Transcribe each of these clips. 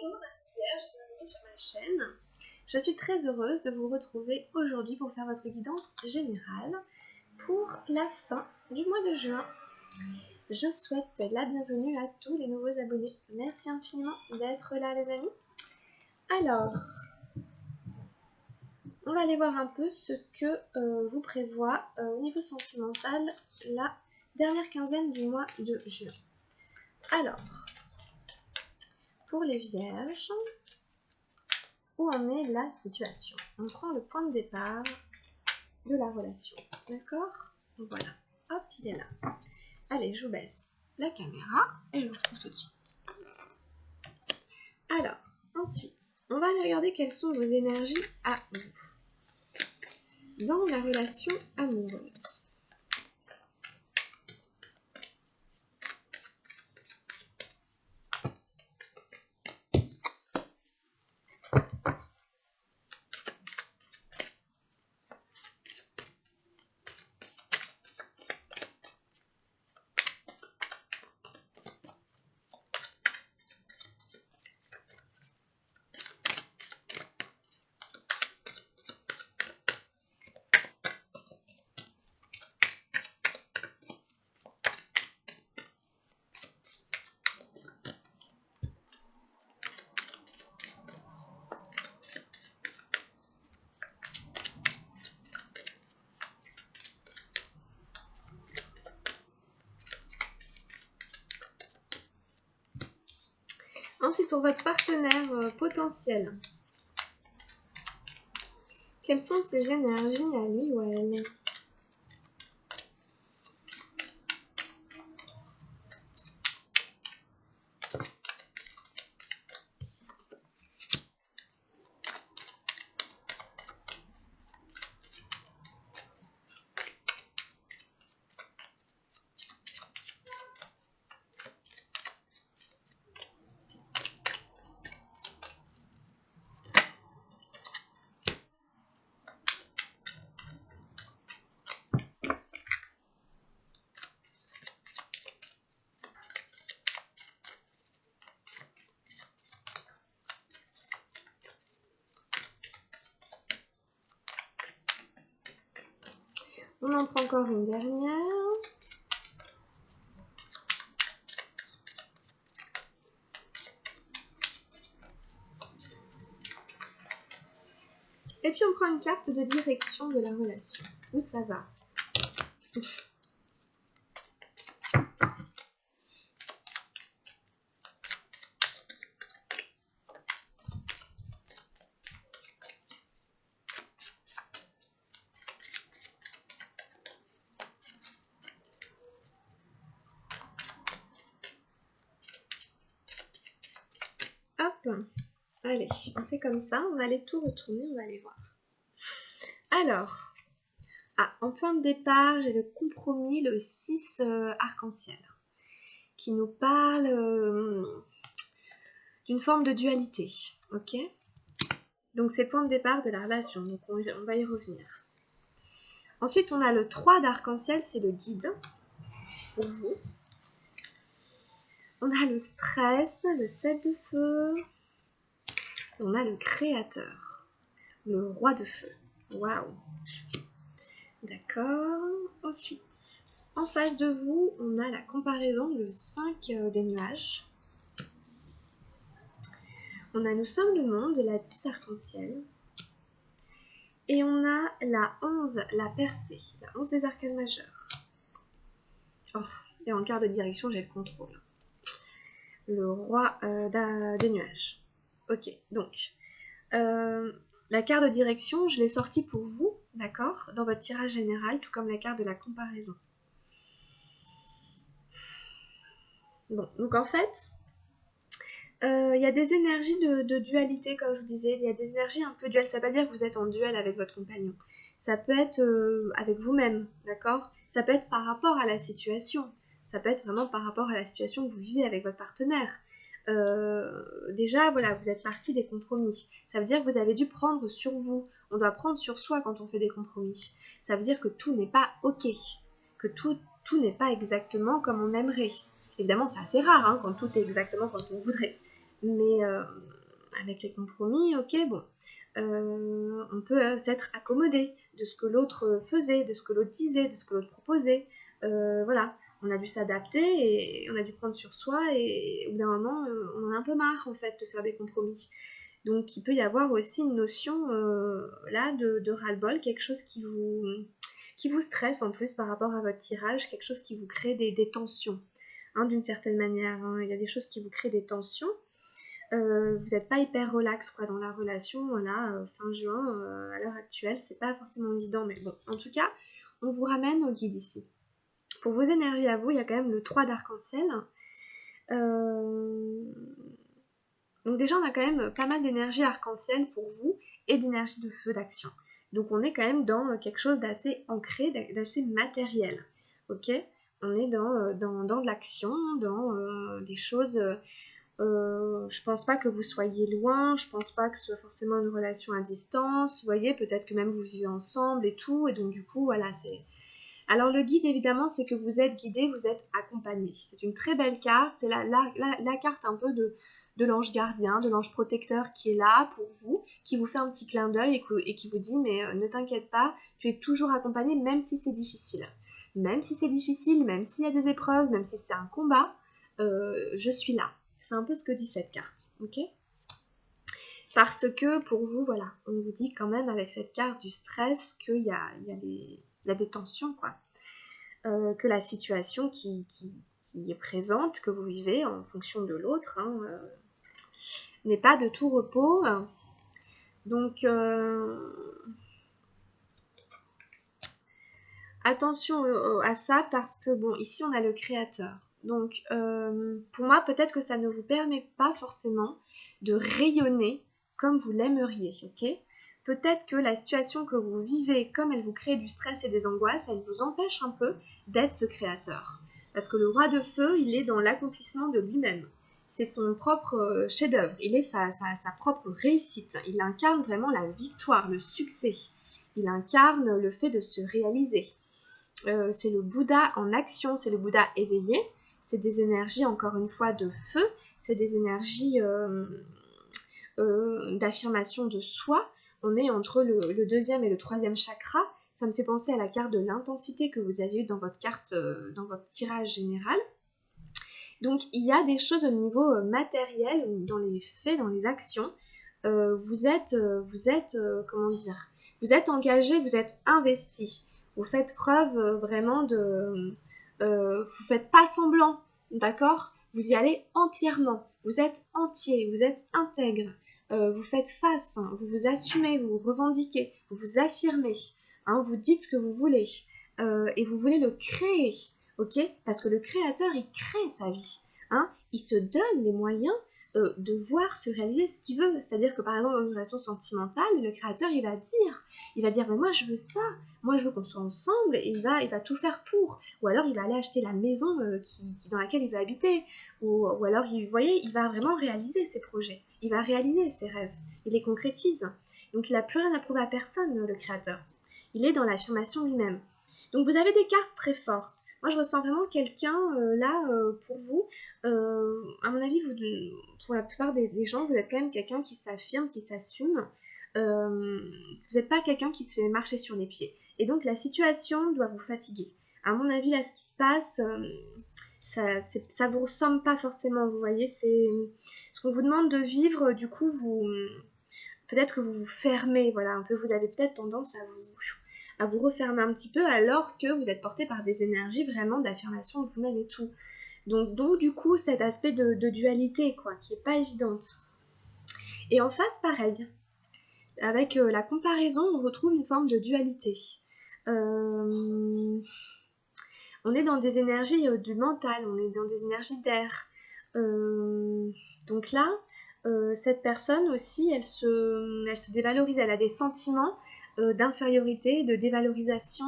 Bonjour, Vierge, bienvenue sur ma chaîne. Je suis très heureuse de vous retrouver aujourd'hui pour faire votre guidance générale pour la fin du mois de juin. Je souhaite la bienvenue à tous les nouveaux abonnés. Merci infiniment d'être là, les amis. Alors, on va aller voir un peu ce que vous prévoit au niveau sentimental la dernière quinzaine du mois de juin. Alors, pour les vierges, où en est la situation? On prend le point de départ de la relation, d'accord? Voilà, hop, il est là. Allez, je vous baisse la caméra et je vous retrouve tout de suite. Alors, ensuite, on va aller regarder quelles sont vos énergies à vous dans la relation amoureuse. Ensuite, pour votre partenaire potentiel, quelles sont ses énergies à lui ou à elle? On en prend encore une dernière. Et puis on prend une carte de direction de la relation. Où ça va? Hop, allez, on fait comme ça, on va aller tout retourner, on va aller voir. Alors, en point de départ, j'ai le compromis, le 6 arc-en-ciel, qui nous parle d'une forme de dualité, ok? Donc c'est le point de départ de la relation, donc on va y revenir. Ensuite, on a le 3 d'arc-en-ciel, c'est le guide pour vous. On a le stress, le 7 de feu. On a le créateur, le roi de feu. Waouh! D'accord. Ensuite, en face de vous, on a la comparaison, le 5 des nuages. On a Nous sommes le monde, la 10 arc-en-ciel. Et on a la 11, la percée, la 11 des arcanes majeurs. Oh, et en quart de direction, j'ai le contrôle. Le roi des nuages. Ok, donc, la carte de direction, je l'ai sortie pour vous, d'accord, dans votre tirage général, tout comme la carte de la comparaison. Bon, donc en fait, il y a des énergies de dualité, comme je vous disais, il y a des énergies un peu duelles. Ça ne veut pas dire que vous êtes en duel avec votre compagnon. Ça peut être avec vous-même, d'accord? Ça peut être par rapport à la situation. Ça peut être vraiment par rapport à la situation que vous vivez avec votre partenaire. Déjà, voilà, vous êtes parti des compromis. Ça veut dire que vous avez dû prendre sur vous. On doit prendre sur soi quand on fait des compromis. Ça veut dire que tout n'est pas ok, que tout n'est pas exactement comme on aimerait. Évidemment, c'est assez rare hein, quand tout est exactement comme on voudrait. Mais avec les compromis, ok, bon, on peut s'être accommodé de ce que l'autre faisait, de ce que l'autre disait, de ce que l'autre proposait. Voilà, on a dû s'adapter et on a dû prendre sur soi et au bout d'un moment, on en a un peu marre en fait de faire des compromis. Donc il peut y avoir aussi une notion là de ras-le-bol, quelque chose qui vous stresse en plus par rapport à votre tirage, quelque chose qui vous crée des tensions, hein, d'une certaine manière. Hein. Il y a des choses qui vous créent des tensions. Vous n'êtes pas hyper relax quoi, dans la relation, là, fin juin, à l'heure actuelle, c'est pas forcément évident, mais bon, en tout cas, on vous ramène au guide ici. Pour vos énergies à vous, il y a quand même le 3 d'arc-en-ciel. Donc déjà, on a quand même pas mal d'énergie arc-en-ciel pour vous et d'énergie de feu d'action. Donc on est quand même dans quelque chose d'assez ancré, d'assez matériel. Ok, on est dans de l'action, dans des choses... je pense pas que vous soyez loin, je pense pas que ce soit forcément une relation à distance, vous voyez, peut-être que même vous vivez ensemble et tout, et donc du coup, voilà, c'est... Alors le guide, évidemment, c'est que vous êtes guidé, vous êtes accompagné. C'est une très belle carte, c'est la carte un peu de l'ange gardien, de l'ange protecteur qui est là pour vous, qui vous fait un petit clin d'œil et qui vous dit, mais ne t'inquiète pas, tu es toujours accompagné, même si c'est difficile. Même si c'est difficile, même s'il y a des épreuves, même si c'est un combat, je suis là. C'est un peu ce que dit cette carte, ok? Parce que pour vous, voilà, on vous dit quand même avec cette carte du stress qu'il y a des tensions, quoi. Que la situation qui est présente, que vous vivez en fonction de l'autre, hein, n'est pas de tout repos. Donc, attention à ça parce que, bon, ici on a le créateur. Donc, pour moi, peut-être que ça ne vous permet pas forcément de rayonner comme vous l'aimeriez, ok? Peut-être que la situation que vous vivez, comme elle vous crée du stress et des angoisses, elle vous empêche un peu d'être ce créateur. Parce que le roi de feu, il est dans l'accomplissement de lui-même. C'est son propre chef-d'œuvre, il est sa propre réussite. Il incarne vraiment la victoire, le succès. Il incarne le fait de se réaliser. C'est le Bouddha en action, c'est le Bouddha éveillé. C'est des énergies, encore une fois, de feu. C'est des énergies d'affirmation de soi. On est entre le deuxième et le troisième chakra. Ça me fait penser à la carte de l'intensité que vous avez eue dans votre carte, dans votre tirage général. Donc il y a des choses au niveau matériel, dans les faits, dans les actions. Vous êtes comment dire, vous êtes engagé, vous êtes investi. Vous faites preuve vraiment de... vous faites pas semblant, d'accord? Vous y allez entièrement. Vous êtes entier, vous êtes intègre. Vous faites face, hein, vous vous assumez, vous vous revendiquez, vous vous affirmez. Hein, vous dites ce que vous voulez. Et vous voulez le créer. Ok? Parce que le créateur, il crée sa vie. Hein? Il se donne les moyens de voir se réaliser ce qu'il veut. C'est-à-dire que par exemple, dans une relation sentimentale, le créateur, il va dire, mais moi je veux ça, moi je veux qu'on soit ensemble, et il va tout faire pour. Ou alors il va aller acheter la maison dans laquelle il veut habiter. Ou alors, vous voyez, il va vraiment réaliser ses projets. Il va réaliser ses rêves. Il les concrétise. Donc il n'a plus rien à prouver à personne, le créateur. Il est dans l'affirmation lui-même. Donc vous avez des cartes très fortes. Moi, je ressens vraiment quelqu'un là pour vous. À mon avis, pour la plupart des gens, vous êtes quand même quelqu'un qui s'affirme, qui s'assume. Vous n'êtes pas quelqu'un qui se fait marcher sur les pieds. Et donc, la situation doit vous fatiguer. À mon avis, là, ce qui se passe, ça vous ressemble pas forcément. Vous voyez, c'est ce qu'on vous demande de vivre. Du coup, peut-être que vous vous fermez. Voilà, un peu. Vous avez peut-être tendance à vous refermer un petit peu alors que vous êtes porté par des énergies vraiment d'affirmation de vous-même et tout. Donc du coup, cet aspect de dualité, quoi, qui est pas évidente. Et en face, pareil. Avec la comparaison, on retrouve une forme de dualité. On est dans des énergies du mental, on est dans des énergies d'air. Donc là, cette personne aussi, elle se dévalorise, elle a des sentiments d'infériorité, de dévalorisation,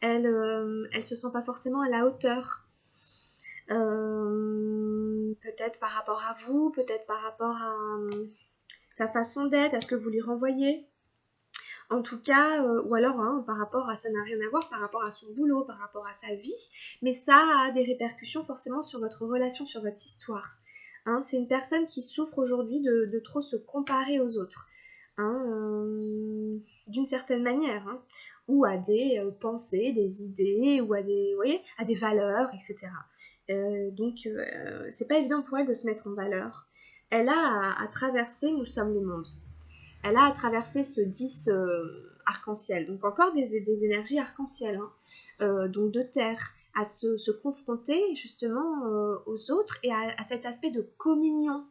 elle se sent pas forcément à la hauteur. Peut-être par rapport à vous, peut-être par rapport à sa façon d'être, à ce que vous lui renvoyez. En tout cas, ou alors par rapport à, ça n'a rien à voir, par rapport à son boulot, par rapport à sa vie, mais ça a des répercussions forcément sur votre relation, sur votre histoire. Hein, c'est une personne qui souffre aujourd'hui de trop se comparer aux autres. Hein, d'une certaine manière, hein, ou à des pensées, des idées, ou à des, vous voyez, à des valeurs, etc. Donc, c'est pas évident pour elle de se mettre en valeur. Elle a à traverser Nous sommes le monde. Elle a à traverser ce 10 arc-en-ciel. Donc encore des énergies arc-en-ciel, hein, donc de terre, à se confronter justement aux autres et à cet aspect de communion.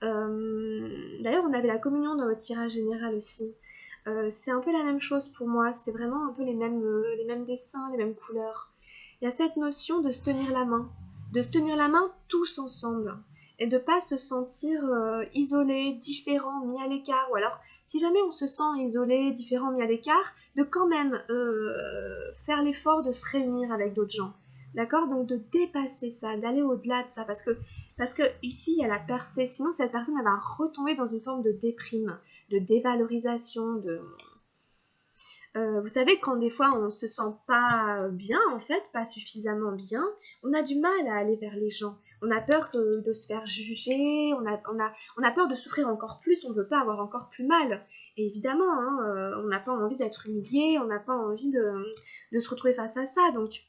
D'ailleurs, on avait la communion dans votre tirage général aussi. C'est un peu la même chose pour moi, c'est vraiment un peu les mêmes dessins, les mêmes couleurs. Il y a cette notion de se tenir la main tous ensemble, et de ne pas se sentir isolé, différent, mis à l'écart, ou alors si jamais on se sent isolé, différent, mis à l'écart, de quand même faire l'effort de se réunir avec d'autres gens. D'accord? Donc de dépasser ça, d'aller au-delà de ça, parce que ici il y a la percée, sinon cette personne elle va retomber dans une forme de déprime, de dévalorisation, vous savez, quand des fois on se sent pas bien, en fait, pas suffisamment bien, on a du mal à aller vers les gens. On a peur de se faire juger, on a peur de souffrir encore plus, on veut pas avoir encore plus mal. Et évidemment, hein, on n'a pas envie d'être humilié, on n'a pas envie de se retrouver face à ça. Donc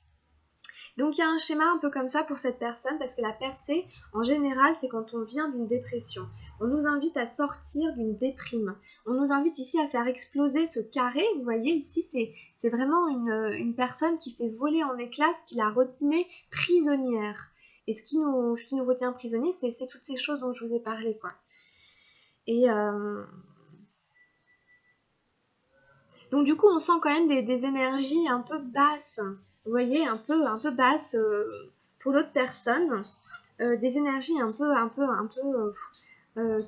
il y a un schéma un peu comme ça pour cette personne, parce que la percée, en général, c'est quand on vient d'une dépression. On nous invite à sortir d'une déprime. On nous invite ici à faire exploser ce carré. Vous voyez, ici, c'est vraiment une personne qui fait voler en éclats ce qui la retenait prisonnière. Et ce qui nous retient prisonniers, c'est toutes ces choses dont je vous ai parlé, quoi. Et donc du coup, on sent quand même des énergies un peu basses. Vous voyez, un peu basses pour l'autre personne. Des énergies un peu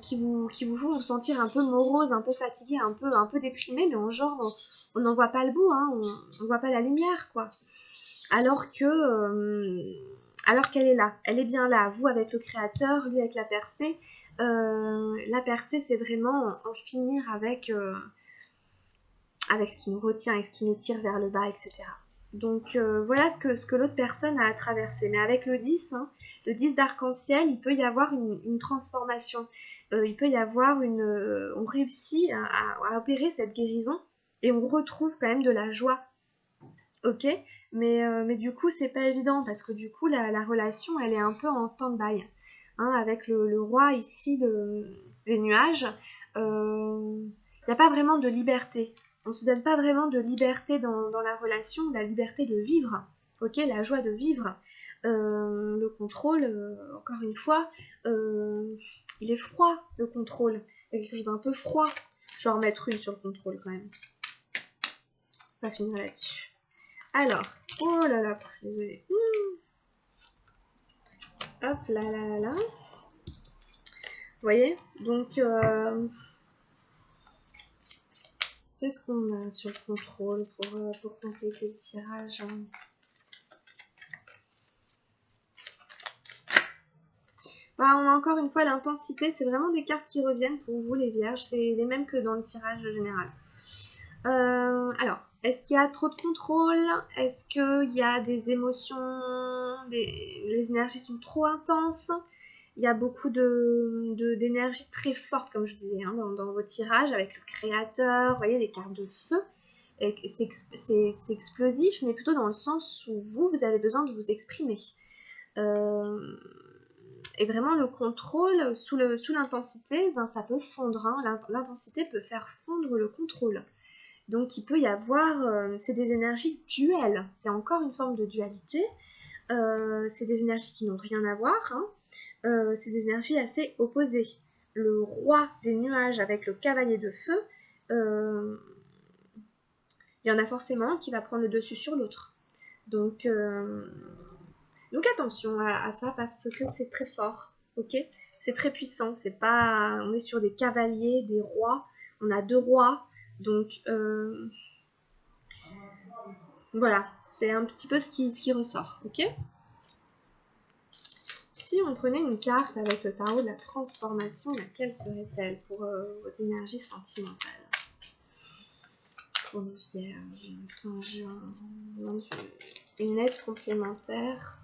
qui vous font vous sentir un peu morose, un peu fatigué, un peu déprimé, mais en genre on n'en voit pas le bout, hein, on voit pas la lumière, quoi. Alors qu'elle est là, elle est bien là, vous avec le créateur, lui avec la percée. La percée, c'est vraiment en finir avec ce qui nous retient et ce qui nous tire vers le bas, etc. Donc voilà ce que l'autre personne a à traverser. Mais avec le 10, hein, le 10 d'arc-en-ciel, il peut y avoir une transformation. Il peut y avoir on réussit à opérer cette guérison et on retrouve quand même de la joie. Ok, mais du coup, c'est pas évident parce que du coup, la relation, elle est un peu en stand-by. Hein, avec le roi ici des nuages, il n'y a pas vraiment de liberté. On ne se donne pas vraiment de liberté dans la relation, la liberté de vivre, ok, la joie de vivre. Le contrôle, encore une fois, il est froid, le contrôle. Il y a quelque chose d'un peu froid. Je vais en remettre une sur le contrôle quand même. On va finir là-dessus. Alors, oh là là, désolée. Hop là là là là. Vous voyez? Donc, qu'est-ce qu'on a sur le contrôle pour compléter le tirage, hein? Bah, on a encore une fois l'intensité, c'est vraiment des cartes qui reviennent pour vous les vierges, c'est les mêmes que dans le tirage général. Alors, est-ce qu'il y a trop de contrôle? Est-ce qu'il y a des émotions, les énergies sont trop intenses? Il y a beaucoup d'énergie très forte, comme je disais, hein, dans vos tirages, avec le créateur, vous voyez, les cartes de feu. C'est explosif, mais plutôt dans le sens où vous avez besoin de vous exprimer. Et vraiment, le contrôle, sous l'intensité, ben, ça peut fondre. Hein. L'intensité peut faire fondre le contrôle. Donc, il peut y avoir... c'est des énergies duelles. C'est encore une forme de dualité. C'est des énergies qui n'ont rien à voir. Hein. C'est des énergies assez opposées. Le roi des nuages avec le cavalier de feu, il y en a forcément un qui va prendre le dessus sur l'autre. Donc attention à ça parce que c'est très fort, ok? C'est très puissant, c'est pas... On est sur des cavaliers, des rois, on a 2 rois, donc voilà, c'est un petit peu ce qui ressort, ok? Si on prenait une carte avec le tarot de la transformation, laquelle serait-elle pour vos énergies sentimentales? Pour les vierges, fin juin, une aide complémentaire.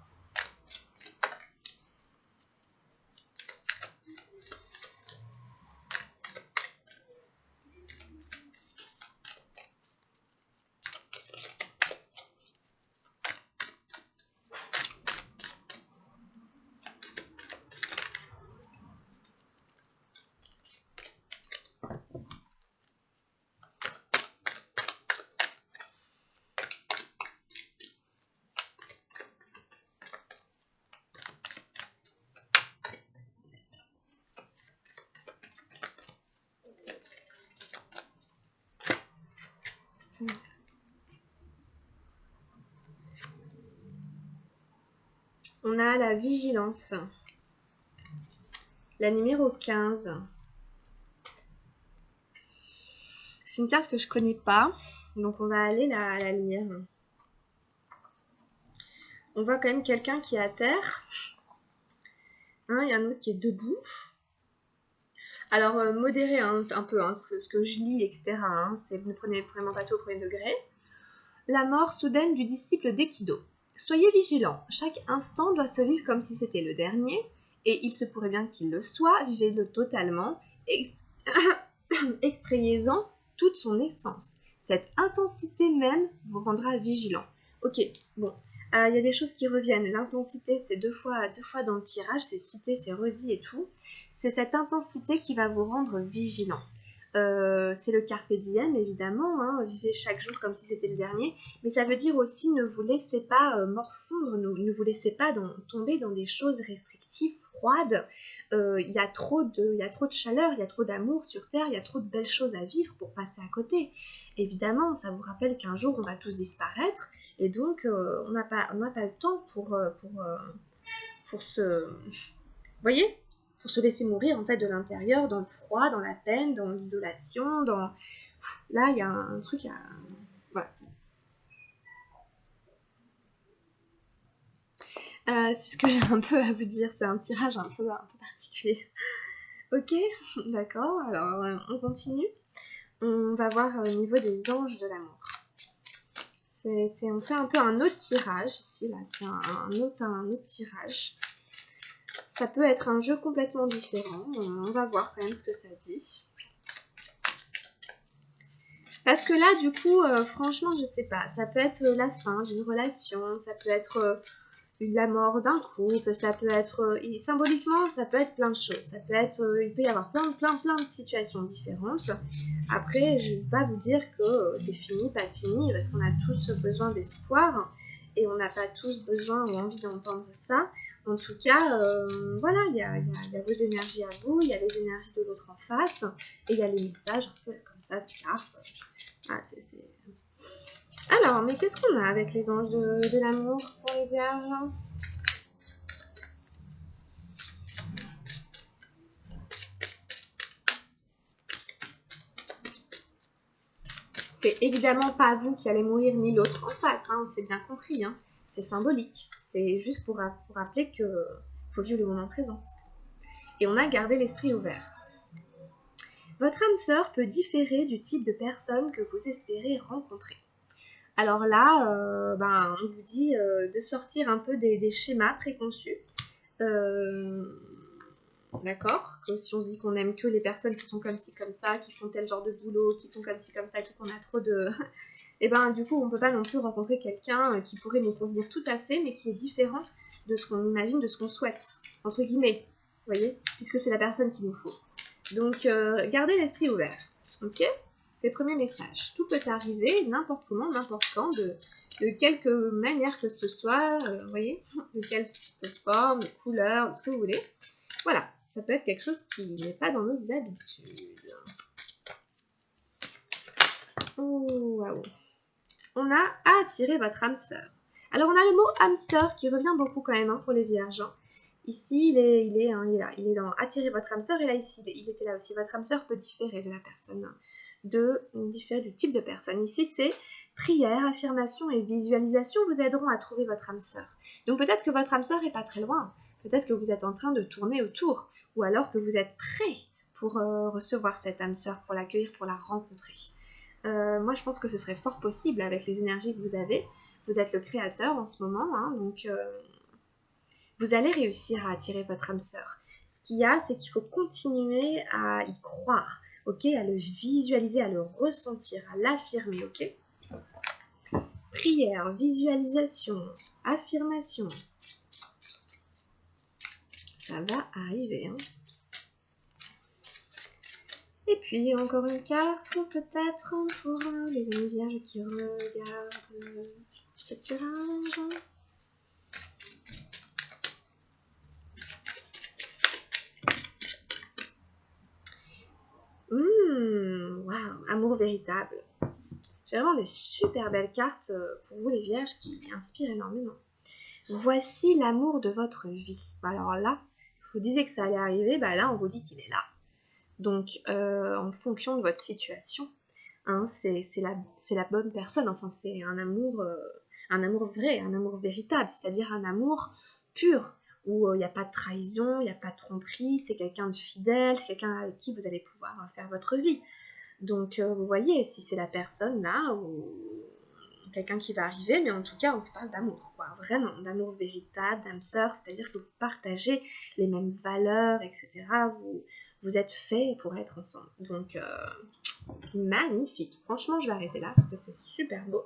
On a la vigilance. La numéro 15. C'est une carte que je connais pas, donc on va aller la lire. On voit quand même quelqu'un qui est à terre. Il y a un autre qui est debout. Alors, modérez un peu ce que je lis, etc. Vous ne prenez vraiment pas tout au premier degré. La mort soudaine du disciple d'Aikido. Soyez vigilants. Chaque instant doit se vivre comme si c'était le dernier, et il se pourrait bien qu'il le soit. Vivez-le totalement. Extrayez-en toute son essence. Cette intensité même vous rendra vigilant. Ok, bon. Il y a des choses qui reviennent. L'intensité, c'est deux fois dans le tirage, c'est cité, c'est redit et tout. C'est cette intensité qui va vous rendre vigilant. C'est le carpe diem, évidemment. Vivez chaque jour comme si c'était le dernier. Mais ça veut dire aussi ne vous laissez pas morfondre, ne vous laissez pas tomber dans des choses restrictives, froides. Il y a trop de chaleur, il y a trop d'amour sur Terre, il y a trop de belles choses à vivre pour passer à côté. Évidemment, ça vous rappelle qu'un jour on va tous disparaître. Et donc, on n'a pas le temps pour se... Vous voyez ? Pour se laisser mourir, en fait, de l'intérieur, dans le froid, dans la peine, dans l'isolation, dans... Là, il y a un truc à... Voilà. C'est ce que j'ai un peu à vous dire. C'est un tirage un peu particulier. Ok, d'accord. Alors, on continue. On va voir au niveau des anges de l'amour. On fait un peu un autre tirage ici, là, c'est un autre tirage. Ça peut être un jeu complètement différent, on va voir quand même ce que ça dit. Parce que là, du coup, franchement, je sais pas, ça peut être la fin d'une relation, ça peut être la mort d'un couple, ça peut être, symboliquement, ça peut être plein de choses. Ça peut être, il peut y avoir plein de situations différentes. Après, je ne vais pas vous dire que c'est fini, pas fini, parce qu'on a tous besoin d'espoir et on n'a pas tous besoin ou envie d'entendre ça. En tout cas, voilà, il y a vos énergies à vous, il y a les énergies de l'autre en face, et il y a les messages un peu comme ça de cartes. Ah, Alors, mais qu'est-ce qu'on a avec les anges de l'amour pour les vierges ? C'est évidemment pas vous qui allez mourir ni l'autre en face, c'est bien compris. C'est symbolique. C'est juste pour rappeler qu'il faut vivre le moment présent. Et on a gardé l'esprit ouvert. Votre âme sœur peut différer du type de personne que vous espérez rencontrer. Alors là, on vous dit de sortir un peu des schémas préconçus. D'accord ? Que si on se dit qu'on aime que les personnes qui sont comme ci, comme ça, qui font tel genre de boulot, qui sont comme ci, comme ça, et qu'on a trop de... Et du coup, on ne peut pas non plus rencontrer quelqu'un qui pourrait nous convenir tout à fait, mais qui est différent de ce qu'on imagine, de ce qu'on souhaite, entre guillemets, vous voyez ? Puisque c'est la personne qu'il nous faut. Donc, gardez l'esprit ouvert, ok ? Les premiers messages. Tout peut arriver, n'importe comment, n'importe quand, de quelque manière que ce soit, vous voyez ? De quelle forme, de couleur, de ce que vous voulez. Voilà, ça peut être quelque chose qui n'est pas dans nos habitudes. Oh, waouh. On a à attirer votre âme sœur. Alors, on a le mot âme sœur qui revient beaucoup quand même pour les vierges. Ici, il est là. Il est dans attirer votre âme sœur. Et là, ici, il était là aussi. Votre âme sœur peut différer de la personne, différer du type de personne. Ici, c'est prière, affirmation et visualisation vous aideront à trouver votre âme sœur. Donc, peut-être que votre âme sœur n'est pas très loin. Peut-être que vous êtes en train de tourner autour. Ou alors que vous êtes prêt pour recevoir cette âme sœur, pour l'accueillir, pour la rencontrer. Moi, je pense que ce serait fort possible avec les énergies que vous avez. Vous êtes le créateur en ce moment, donc vous allez réussir à attirer votre âme sœur. Ce qu'il y a, c'est qu'il faut continuer à y croire, ok, à le visualiser, à le ressentir, à l'affirmer, ok. Prière, visualisation, affirmation. Ça va arriver, Et puis, encore une carte, peut-être, pour les amis vierges qui regardent ce tirage. Waouh, amour véritable. J'ai vraiment des super belles cartes pour vous les vierges qui inspirent énormément. Voici l'amour de votre vie. Alors là, je vous disais que ça allait arriver, bah là on vous dit qu'il est là. Donc en fonction de votre situation, hein, c'est la bonne personne, enfin c'est un amour vrai, un amour véritable, c'est-à-dire un amour pur, où il n'y a pas de trahison, il n'y a pas de tromperie, c'est quelqu'un de fidèle, c'est quelqu'un avec qui vous allez pouvoir faire votre vie. Donc vous voyez, si c'est la personne là, ou quelqu'un qui va arriver, mais en tout cas on vous parle d'amour, quoi, vraiment, d'amour véritable, d'âme sœur, c'est-à-dire que vous partagez les mêmes valeurs, etc. Vous êtes faits pour être ensemble. Donc magnifique, franchement je vais arrêter là parce que c'est super beau.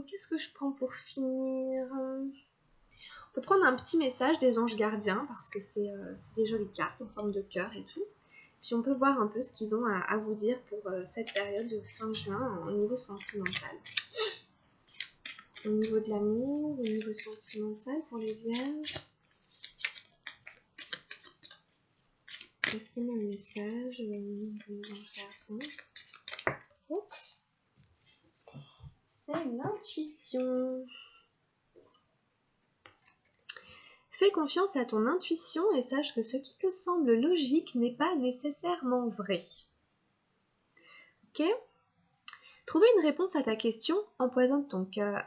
Qu'est-ce que je prends pour finir? On peut prendre un petit message des anges gardiens parce que c'est des jolies cartes en forme de cœur et tout. Puis on peut voir un peu ce qu'ils ont à vous dire pour cette période de fin juin au niveau sentimental. Au niveau de l'amour, au niveau sentimental pour les vierges. Qu'est-ce qu'on a un message des anges gardiens? Oups. C'est l'intuition. Fais confiance à ton intuition et sache que ce qui te semble logique n'est pas nécessairement vrai. Ok? Trouver une réponse à ta question empoisonne ton cœur.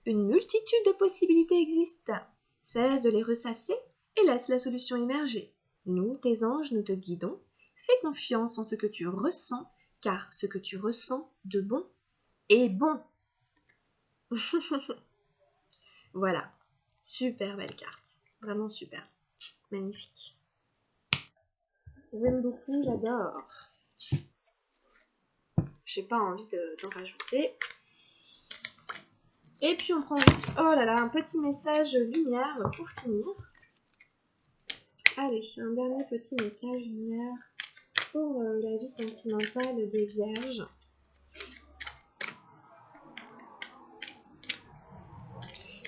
Une multitude de possibilités existent. Cesse de les ressasser et laisse la solution émerger. Nous, tes anges, nous te guidons. Fais confiance en ce que tu ressens, car ce que tu ressens de bon est bon. Voilà, super belle carte. Vraiment super. Magnifique. J'aime beaucoup, j'adore. J'ai pas envie d'en rajouter. Et puis on prend juste, oh là là, un petit message lumière pour finir. Allez, un dernier petit message lumière pour la vie sentimentale des vierges.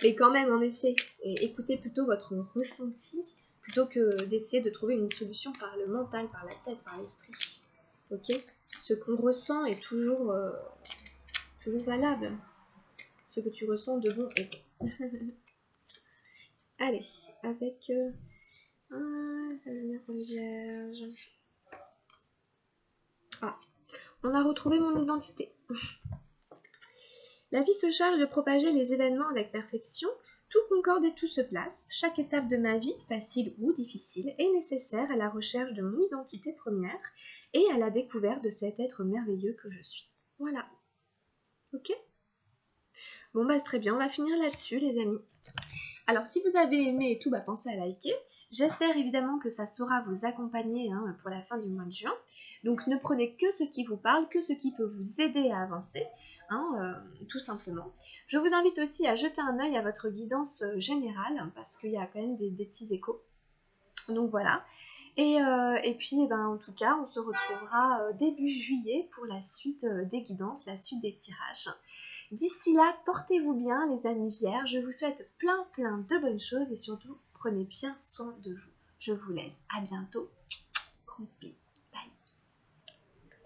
Mais quand même, en effet, écoutez plutôt votre ressenti plutôt que d'essayer de trouver une solution par le mental, par la tête, par l'esprit. Ok? Ce qu'on ressent est toujours valable. Ce que tu ressens de bon est bon. Allez, avec la lumière pour les vierges. Ah, on a retrouvé mon identité. La vie se charge de propager les événements avec perfection. Tout concorde et tout se place. Chaque étape de ma vie, facile ou difficile, est nécessaire à la recherche de mon identité première et à la découverte de cet être merveilleux que je suis. Voilà. Ok? Bon bah c'est très bien, on va finir là-dessus les amis. Alors si vous avez aimé et tout, bah pensez à liker. J'espère évidemment que ça saura vous accompagner pour la fin du mois de juin. Donc ne prenez que ce qui vous parle, que ce qui peut vous aider à avancer, tout simplement. Je vous invite aussi à jeter un œil à votre guidance générale, parce qu'il y a quand même des petits échos. Donc voilà. Et puis en tout cas, on se retrouvera début juillet pour la suite des guidances, la suite des tirages. D'ici là, portez-vous bien les amis vierges, je vous souhaite plein de bonnes choses et surtout, prenez bien soin de vous. Je vous laisse, à bientôt, grosse bise, bye.